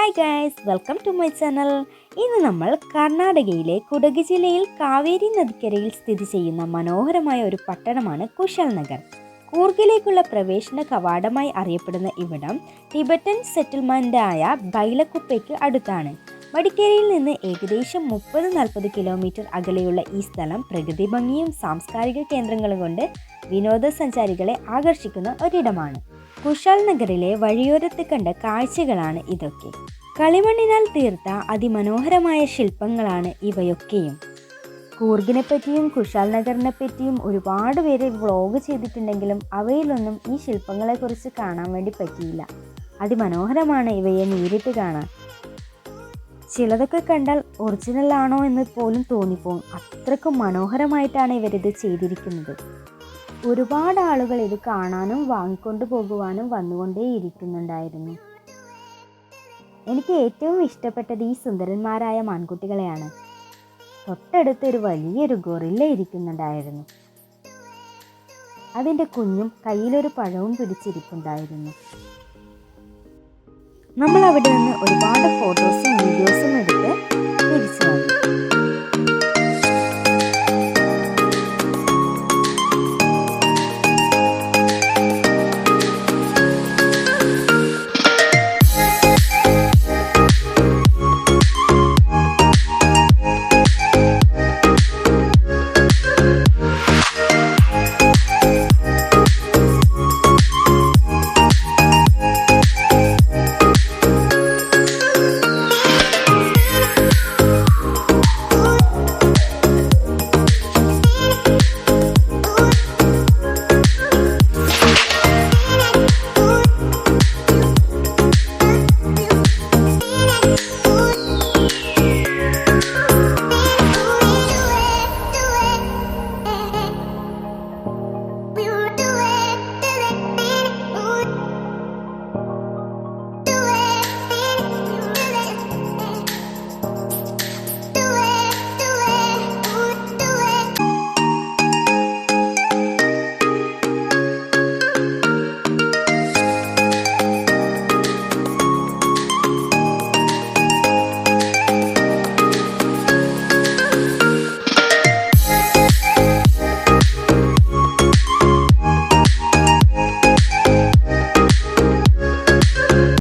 Hi guys, welcome to my channel. ഇന്ന് നമ്മൾ കർണാടകയിലെ കുടക് ജില്ലയിൽ കാവേരി നദിക്കരയിൽ സ്ഥിതി ചെയ്യുന്ന മനോഹരമായ ഒരു പട്ടണമാണ് കുശാൽ നഗർ. കൂർഗിലേക്കുള്ള പ്രവേശന കവാടമായി അറിയപ്പെടുന്ന ഇവിടം ടിബറ്റൻ സെറ്റിൽമെൻ്റായ ബൈലക്കുപ്പയ്ക്ക് അടുത്താണ്. മടിക്കേരിയിൽ നിന്ന് ഏകദേശം 30-40 കിലോമീറ്റർ അകലെയുള്ള ഈ സ്ഥലം പ്രകൃതി ഭംഗിയും സാംസ്കാരിക കേന്ദ്രങ്ങളും കൊണ്ട് വിനോദസഞ്ചാരികളെ ആകർഷിക്കുന്ന ഒരിടമാണ്. കുശാൽ നഗറിലെ വഴിയോരത്ത് കണ്ട കാഴ്ചകളാണ് ഇതൊക്കെ. കളിമണ്ണിനാൽ തീർത്ത അതിമനോഹരമായ ശില്പങ്ങളാണ് ഇവയൊക്കെയും. കൂർഗിനെ പറ്റിയും കുശാൽ നഗറിനെ പറ്റിയും ഒരുപാട് പേര് വ്ളോഗ് ചെയ്തിട്ടുണ്ടെങ്കിലും അവയിലൊന്നും ഈ ശില്പങ്ങളെക്കുറിച്ച് കാണാൻ വേണ്ടി പറ്റിയില്ല. അതിമനോഹരമാണ് ഇവയെ നേരിട്ട് കാണാൻ. ചിലതൊക്കെ കണ്ടാൽ ഒറിജിനൽ ആണോ എന്ന് പോലും തോന്നിപ്പോകും. അത്രക്കും മനോഹരമായിട്ടാണ് ഇവരിത് ചെയ്തിരിക്കുന്നത്. ഒരുപാട് ആളുകൾ ഇത് കാണാനും വാങ്ങിക്കൊണ്ട് പോകുവാനും വന്നുകൊണ്ടേയിരിക്കുന്നുണ്ടായിരുന്നു. എനിക്ക് ഏറ്റവും ഇഷ്ടപ്പെട്ടത് ഈ സുന്ദരന്മാരായ മാൻകുട്ടികളെയാണ്. തൊട്ടടുത്തൊരു വലിയൊരു ഗൊറില്ല ഇരിക്കുന്നുണ്ടായിരുന്നു. അതിൻ്റെ കുഞ്ഞും കയ്യിലൊരു പഴവും പിടിച്ചിരിപ്പുണ്ടായിരുന്നു. നമ്മൾ അവിടെ നിന്ന് ഒരുപാട് ഫോട്ടോസും വീഡിയോസും എടുത്ത് തിരിച്ചു വന്നു.